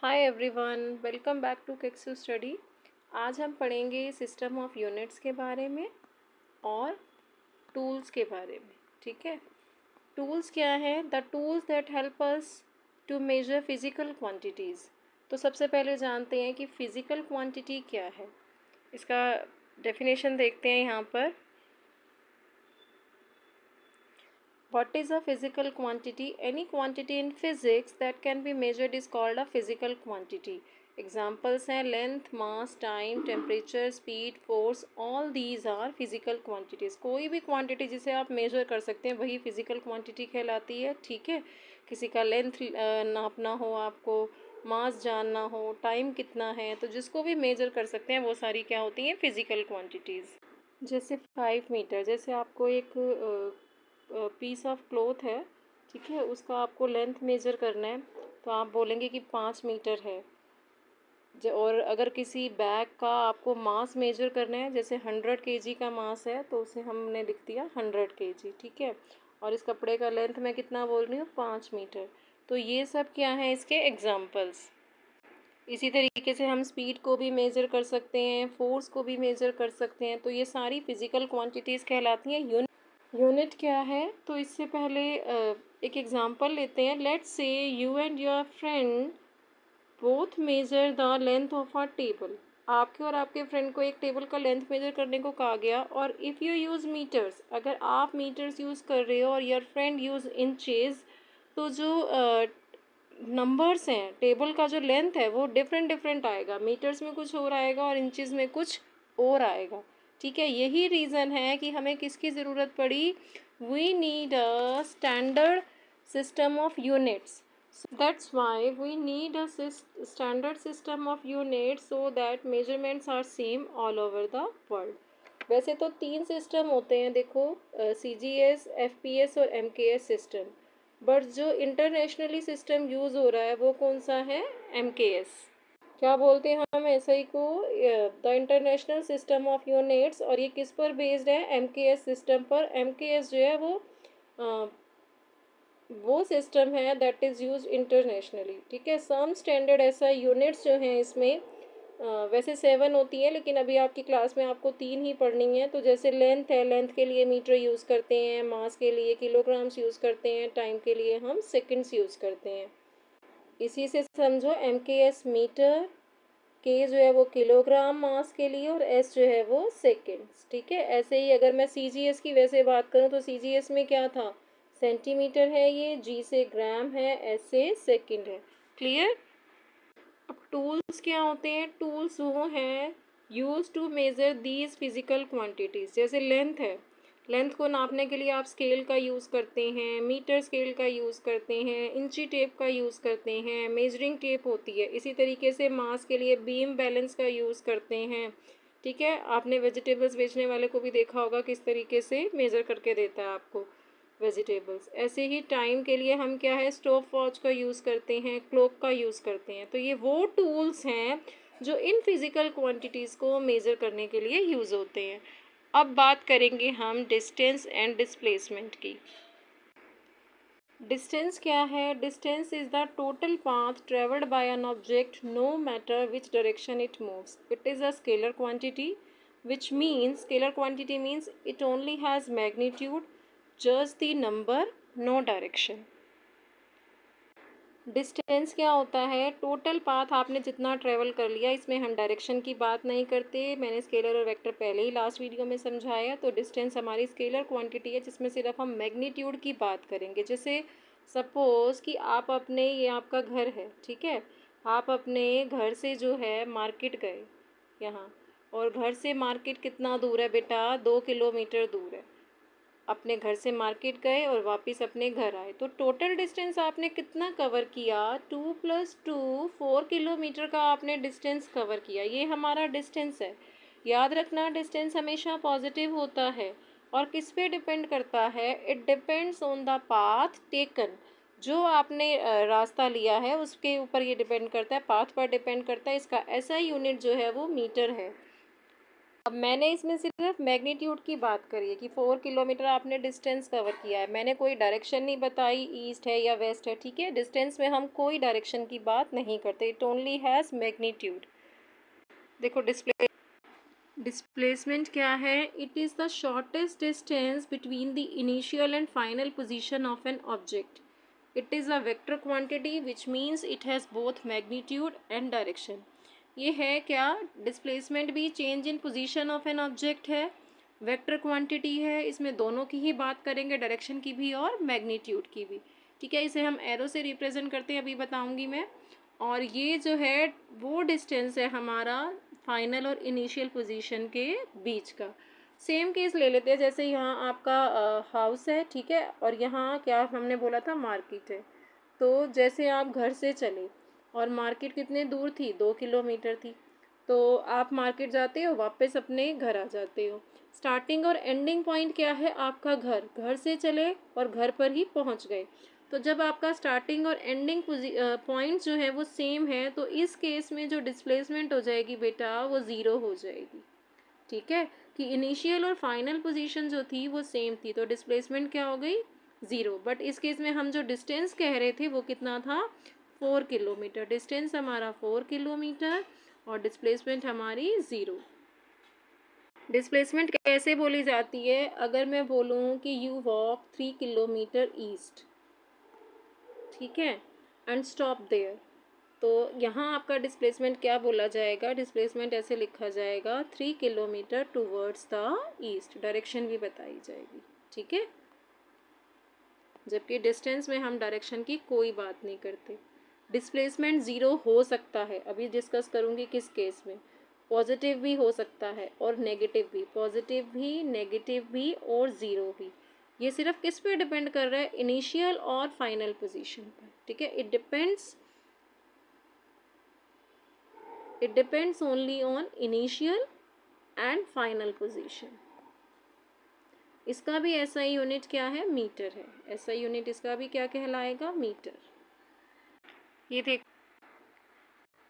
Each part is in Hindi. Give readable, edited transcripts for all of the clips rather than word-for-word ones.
Hi everyone, welcome back to Kiksu study. आज हम पढ़ेंगे सिस्टम ऑफ यूनिट्स के बारे में और टूल्स के बारे में। ठीक है, टूल्स क्या है? The tools that help us to measure physical quantities. तो सबसे पहले जानते हैं कि फिजिकल क्वांटिटी क्या है। इसका डेफिनेशन देखते हैं यहाँ पर। What is a physical quantity? Any quantity in physics that can be measured is called a physical quantity. Examples हैं length, mass, time, temperature, speed, force. All these are physical quantities. कोई भी quantity जिसे आप measure कर सकते हैं वही physical quantity कहलाती है। ठीक है, किसी का length नापना हो, आपको mass जानना हो, time कितना है, तो जिसको भी measure कर सकते हैं वो सारी क्या होती हैं? physical quantities। जैसे 5 मीटर, जैसे आपको एक पीस ऑफ क्लॉथ है, ठीक है, उसका आपको लेंथ मेजर करना है तो आप बोलेंगे कि 5 मीटर है। और अगर किसी बैग का आपको मास मेजर करना है, जैसे 100 kg का मास है तो उसे हमने लिख दिया 100 kg। ठीक है, और इस कपड़े का लेंथ मैं कितना बोल रही हूँ? 5 मीटर। तो ये सब क्या है इसके एग्जाम्पल्स। इसी तरीके से हम स्पीड को भी मेजर कर सकते हैं, फोर्स को भी मेजर कर सकते हैं। तो ये सारी फिजिकल क्वांटिटीज़ कहलाती हैं। यूनिट क्या है? तो इससे पहले एक एग्जांपल लेते हैं। Let's say you and your friend both measure the length of a table. आपके और आपके फ्रेंड को एक टेबल का लेंथ मेजर करने को कहा गया, और इफ़ यू यूज़ मीटर्स, अगर आप मीटर्स यूज़ कर रहे हो और योर फ्रेंड यूज़ इंचेस, तो जो नंबर्स हैं, टेबल का जो लेंथ है वो डिफरेंट डिफरेंट आएगा। मीटर्स में कुछ और आएगा और इंचेस में कुछ और आएगा। ठीक है, यही रीज़न है कि हमें किसकी ज़रूरत पड़ी? We need a standard system of units. That's why we need a standard system of units so that measurements are same all over the world. वैसे तो 3 सिस्टम होते हैं, देखो, CGS, FPS और MKS सिस्टम। बट जो इंटरनेशनली सिस्टम यूज़ हो रहा है वो कौन सा है? MKS। क्या बोलते हैं हम ऐसे ही को? The international system of units. और ये किस पर बेस्ड है? MKS सिस्टम पर। MKS जो है वो सिस्टम है दैट इज़ यूज इंटरनेशनली। ठीक है, सम स्टैंडर्ड ऐसा यूनिट्स जो हैं इसमें वैसे 7 होती हैं, लेकिन अभी आपकी क्लास में आपको 3 ही पढ़नी है। तो जैसे लेंथ है, लेंथ के लिए मीटर यूज़ करते हैं, मास के लिए किलोग्राम्स यूज़ करते हैं, टाइम के लिए हम सेकंड्स यूज़ करते हैं। इसी से समझो MKS मीटर, के जो है वो किलोग्राम मास के लिए, और एस जो है वो सेकेंड्स। ठीक है, ऐसे ही अगर मैं CGS की वैसे बात करूँ तो CGS में क्या था? सेंटीमीटर है, ये G से ग्राम है, S से सेकंड है। क्लियर? अब टूल्स क्या होते हैं? टूल्स वो हैं use to measure these physical quantities. जैसे लेंथ है, लेंथ को नापने के लिए आप स्केल का यूज़ करते हैं, मीटर स्केल का यूज़ करते हैं, इंची टेप का यूज़ करते हैं, मेजरिंग टेप होती है। इसी तरीके से मास के लिए बीम बैलेंस का यूज़ करते हैं। ठीक है, आपने वेजिटेबल्स बेचने वाले को भी देखा होगा किस तरीके से मेज़र करके देता है आपको वेजिटेबल्स। ऐसे ही टाइम के लिए हम क्या है? स्टॉप वॉच का यूज़ करते हैं, क्लॉक का यूज़ करते हैं। तो ये वो टूल्स हैं जो इन फिज़िकल क्वांटिटीज़ को मेज़र करने के लिए यूज़ होते हैं। अब बात करेंगे हम डिस्टेंस एंड डिस्प्लेसमेंट की। डिस्टेंस क्या है? Distance is the total path travelled by an object no matter which direction it moves. It is a scalar quantity, which means scalar quantity means it only has magnitude, just the number, no direction. Distance क्या होता है? टोटल पाथ आपने जितना ट्रेवल कर लिया, इसमें हम डायरेक्शन की बात नहीं करते। मैंने स्केलर और वेक्टर पहले ही लास्ट वीडियो में समझाया। तो डिस्टेंस हमारी स्केलर क्वांटिटी है जिसमें सिर्फ हम मैग्नीट्यूड की बात करेंगे। जैसे सपोज़ कि आप अपने, ये आपका घर है, ठीक है, आप अपने घर से जो है मार्केट गए यहाँ, और घर से मार्केट कितना दूर है बेटा? 2 किलोमीटर दूर है। अपने घर से मार्केट गए और वापस अपने घर आए, तो टोटल डिस्टेंस आपने कितना कवर किया? 2 + 2 4 किलोमीटर का आपने डिस्टेंस कवर किया। ये हमारा डिस्टेंस है। याद रखना, डिस्टेंस हमेशा पॉजिटिव होता है। और किस पे डिपेंड करता है? It depends on the path taken. जो आपने रास्ता लिया है उसके ऊपर ये डिपेंड करता है, पाथ पर डिपेंड करता है। इसका ऐसा यूनिट जो है वो मीटर है। अब मैंने इसमें सिर्फ मैग्नीट्यूड की बात करी है कि 4 किलोमीटर आपने डिस्टेंस कवर किया है, मैंने कोई डायरेक्शन नहीं बताई ईस्ट है या वेस्ट है, ठीक है। डिस्टेंस में हम कोई डायरेक्शन की बात नहीं करते, इट ओनली हैज़ मैग्नीट्यूड। देखो डिस्प्लेसमेंट क्या है, it is the shortest distance between the initial and final position of an object. It is a vector quantity which means it has both magnitude and direction. ये है क्या, डिस्प्लेसमेंट भी change in position of an object है, वेक्टर क्वांटिटी है, इसमें दोनों की ही बात करेंगे, डायरेक्शन की भी और मैग्नीट्यूड की भी, ठीक है। इसे हम एरो से रिप्रेजेंट करते हैं, अभी बताऊंगी मैं। और ये जो है वो डिस्टेंस है हमारा फाइनल और इनिशियल पोजीशन के बीच का। सेम केस ले लेते हैं, जैसे यहाँ आपका हाउस है, ठीक है, और यहाँ क्या हमने बोला था, मार्केट है। तो जैसे आप घर से चले और मार्केट कितने दूर थी, 2 किलोमीटर थी, तो आप मार्केट जाते हो, वापस अपने घर आ जाते हो। स्टार्टिंग और एंडिंग पॉइंट क्या है, आपका घर, घर से चले और घर पर ही पहुंच गए। तो जब आपका स्टार्टिंग और एंडिंग पॉइंट जो है वो सेम है, तो इस केस में जो डिस्प्लेसमेंट हो जाएगी बेटा वो ज़ीरो हो जाएगी, ठीक है। कि इनिशियल और फाइनल पोजीशन जो थी वो सेम थी, तो डिस्प्लेसमेंट क्या हो गई, ज़ीरो। बट इस केस में हम जो डिस्टेंस कह रहे थे वो कितना था, 4 किलोमीटर। डिस्टेंस हमारा 4 किलोमीटर और डिस्प्लेसमेंट हमारी ज़ीरो। डिस्प्लेसमेंट कैसे बोली जाती है, अगर मैं बोलूँ कि यू वॉक 3 किलोमीटर ईस्ट, ठीक है, एंड स्टॉप देयर, तो यहाँ आपका डिस्प्लेसमेंट क्या बोला जाएगा, डिस्प्लेसमेंट ऐसे लिखा जाएगा 3 kilometre towards the east, direction भी बताई जाएगी, ठीक है। जबकि डिस्टेंस में हम डायरेक्शन की कोई बात नहीं करते। डिस्प्लेसमेंट ज़ीरो हो सकता है, अभी डिस्कस करूँगी किस केस में। पॉजिटिव भी हो सकता है और नेगेटिव भी, पॉजिटिव भी, नेगेटिव भी और ज़ीरो भी। ये सिर्फ किस पे डिपेंड कर रहा है, इनिशियल और फाइनल पोजीशन पर, ठीक है। It depends only on initial and final position. इसका भी एसआई यूनिट क्या है, मीटर है। एसआई यूनिट इसका भी क्या कहलाएगा, मीटर। ये देख,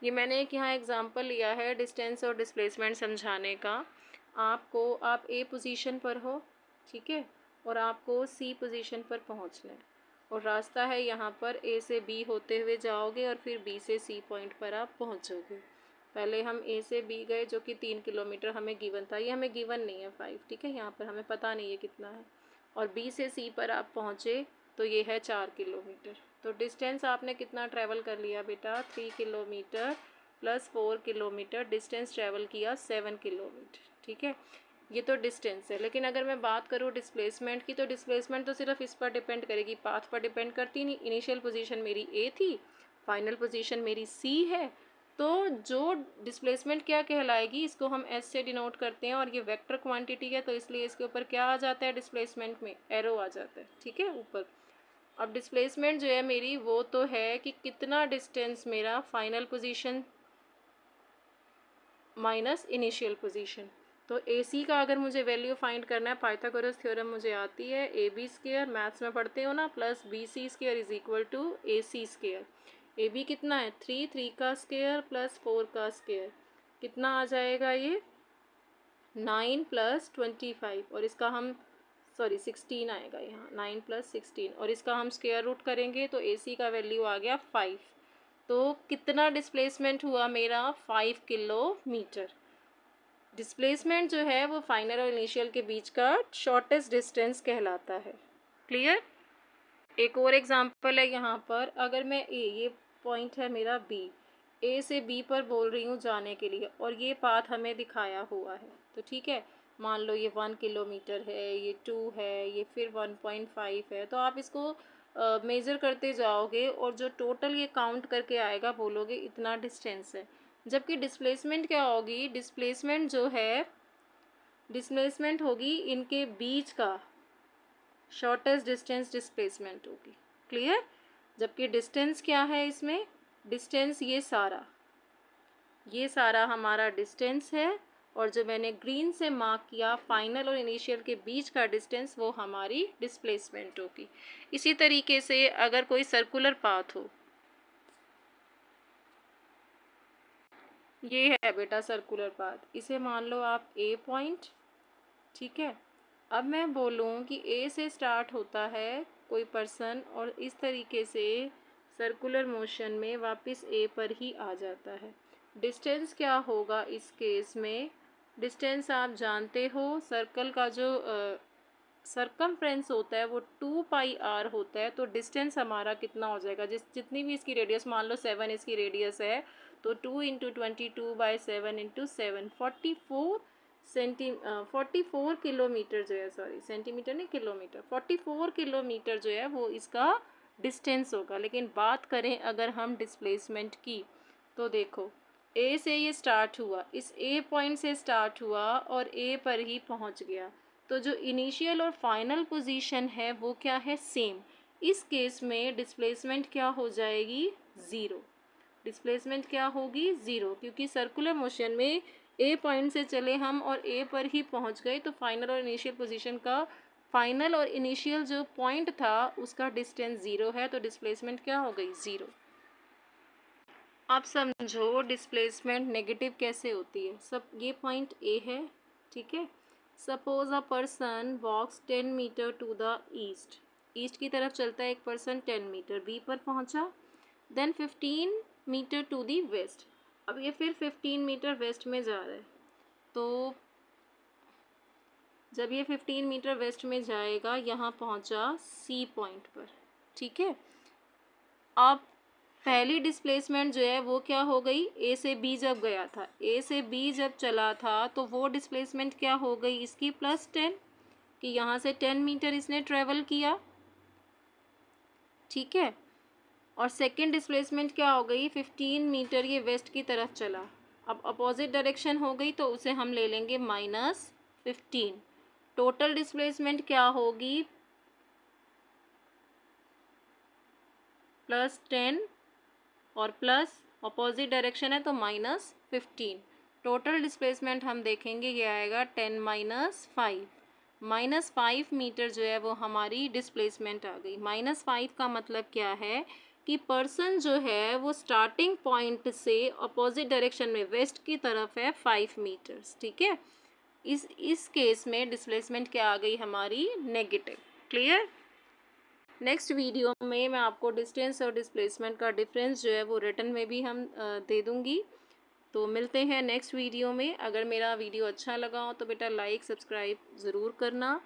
ये मैंने एक यहाँ एग्जांपल लिया है डिस्टेंस और डिस्प्लेसमेंट समझाने का। आप ए पोजीशन पर हो, ठीक है, और आपको सी पोजीशन पर पहुँचना है, और रास्ता है यहाँ पर ए से बी होते हुए जाओगे और फिर बी से सी पॉइंट पर आप पहुँचोगे। पहले हम ए से बी गए जो कि 3 किलोमीटर हमें गिवन था, ये हमें गिवन नहीं है 5, ठीक है, यहाँ पर हमें पता नहीं है कितना है। और बी से सी पर आप पहुँचे तो ये है 4 किलोमीटर। तो डिस्टेंस आपने कितना ट्रैवल कर लिया बेटा, 3 kilometre plus 4 kilometre, distance travel किया 7 किलोमीटर, ठीक है। ये तो डिस्टेंस है, लेकिन अगर मैं बात करूँ डिस्प्लेसमेंट की, तो डिस्प्लेसमेंट तो सिर्फ इस पर डिपेंड करेगी, पाथ पर डिपेंड करती नहीं। इनिशियल पोजीशन मेरी ए थी, फाइनल पोजीशन मेरी सी है, तो जो डिस्प्लेसमेंट क्या कहलाएगी, इसको हम एस से डिनोट करते हैं, और ये वेक्टर क्वांटिटी है, तो इसलिए इसके ऊपर क्या आ जाता है, डिस्प्लेसमेंट में एरो आ जाता है, ठीक है, ऊपर। अब डिस्प्लेसमेंट जो है मेरी वो तो है कि कितना डिस्टेंस मेरा final position minus initial position. तो ए सी का अगर मुझे वैल्यू फाइंड करना है, पाइथागोरस थ्योरम मुझे आती है, ए बी स्क्वायर मैथ्स में पढ़ते हो ना, plus B C square is equal to A C square. A B कितना है, 3 का स्क्वायर प्लस 4 का स्क्वायर, कितना आ जाएगा ये, 9 प्लस 25, और इसका हम 16 आएगा यहाँ, 9 प्लस 16, और इसका हम स्क्वायर रूट करेंगे तो ए सी का वैल्यू आ गया 5। तो कितना डिस्प्लेसमेंट हुआ मेरा, 5 किलोमीटर। डिस्प्लेसमेंट जो है वो फाइनल और इनिशियल के बीच का शॉर्टेस्ट डिस्टेंस कहलाता है। क्लियर। एक और एग्जांपल है यहाँ पर, अगर मैं ये पॉइंट है मेरा बी, ए से बी पर बोल रही हूँ जाने के लिए, और ये पाथ हमें दिखाया हुआ है, तो ठीक है, मान लो ये 1 किलोमीटर है, ये 2 है, ये फिर 1.5 है, तो आप इसको मेज़र करते जाओगे और जो टोटल ये काउंट करके आएगा बोलोगे इतना डिस्टेंस है। जबकि डिस्प्लेसमेंट क्या होगी, डिस्प्लेसमेंट जो है, डिस्प्लेसमेंट होगी इनके बीच का शॉर्टेस्ट डिस्टेंस डिस्प्लेसमेंट होगी। क्लियर। जबकि डिस्टेंस क्या है इसमें, डिस्टेंस ये सारा हमारा डिस्टेंस है, और जो मैंने ग्रीन से मार्क किया फाइनल और इनिशियल के बीच का डिस्टेंस, वो हमारी डिस्प्लेसमेंट होगी। इसी तरीके से अगर कोई सर्कुलर पाथ हो, ये है बेटा सर्कुलर पाथ। इसे मान लो आप ए पॉइंट, ठीक है। अब मैं बोलूँ कि ए से स्टार्ट होता है कोई पर्सन और इस तरीके से सर्कुलर मोशन में वापस ए पर ही आ जाता है। डिस्टेंस क्या होगा इस केस में? डिस्टेंस आप जानते हो, सर्कल का जो सरकमफ्रेंस होता है वो 2πr होता है। तो डिस्टेंस हमारा कितना हो जाएगा, जितनी भी इसकी रेडियस, मान लो 7 इसकी रेडियस है, तो 2 इंटू 22/7 इंटू 7 44 किलोमीटर जो है, सॉरी सेंटीमीटर नहीं किलोमीटर, 44 किलोमीटर जो है वो इसका डिस्टेंस होगा। लेकिन बात करें अगर हम डिस्प्लेसमेंट की, तो देखो ए से ये स्टार्ट हुआ, इस ए पॉइंट से स्टार्ट हुआ और ए पर ही पहुंच गया। तो जो इनिशियल और फाइनल पोजीशन है वो क्या है? सेम। इस केस में डिस्प्लेसमेंट क्या हो जाएगी? ज़ीरो। डिस्प्लेसमेंट क्या होगी? ज़ीरो, क्योंकि सर्कुलर मोशन में ए पॉइंट से चले हम और ए पर ही पहुंच गए, तो फाइनल और इनिशियल पोजीशन का, फाइनल और इनिशियल जो पॉइंट था उसका डिस्टेंस ज़ीरो है, तो डिस्प्लेसमेंट क्या हो गई? ज़ीरो। अब समझो डिस्प्लेसमेंट नेगेटिव कैसे होती है। सब ये पॉइंट ए है, ठीक है। Suppose a person walks 10 metre to the east, east की तरफ चलता है एक पर्सन 10 मीटर, बी पर पहुंचा। Then 15 metre to the west, अब ये फिर 15 मीटर वेस्ट में जा रहा है। तो जब ये 15 मीटर वेस्ट में जाएगा, यहाँ पहुंचा सी पॉइंट पर, ठीक है। अब पहली डिस्प्लेसमेंट जो है वो क्या हो गई? ए से बी जब गया था, ए से बी जब चला था, तो वो डिस्प्लेसमेंट क्या हो गई इसकी? +10, कि यहाँ से 10 मीटर इसने ट्रेवल किया, ठीक है। और सेकेंड डिस्प्लेसमेंट क्या हो गई? 15 मीटर ये वेस्ट की तरफ चला। अब अपोजिट डायरेक्शन हो गई, तो उसे हम ले लेंगे -15। टोटल डिस्प्लेसमेंट क्या होगी? +10 और प्लस अपोजिट डायरेक्शन है तो -15। टोटल डिस्प्लेसमेंट हम देखेंगे ये आएगा 10 -5 मीटर जो है वो हमारी डिस्प्लेसमेंट आ गई। -5 का मतलब क्या है कि पर्सन जो है वो स्टार्टिंग पॉइंट से अपोजिट डायरेक्शन में वेस्ट की तरफ है 5 मीटर्स, ठीक है। इस केस में डिस्प्लेसमेंट क्या आ गई हमारी? नेगेटिव। क्लियर? नेक्स्ट वीडियो में मैं आपको डिस्टेंस और डिस्प्लेसमेंट का डिफरेंस जो है वो रिटन में भी हम दे दूँगी। तो मिलते हैं नेक्स्ट वीडियो में। अगर मेरा वीडियो अच्छा लगा हो तो बेटा लाइक सब्सक्राइब ज़रूर करना।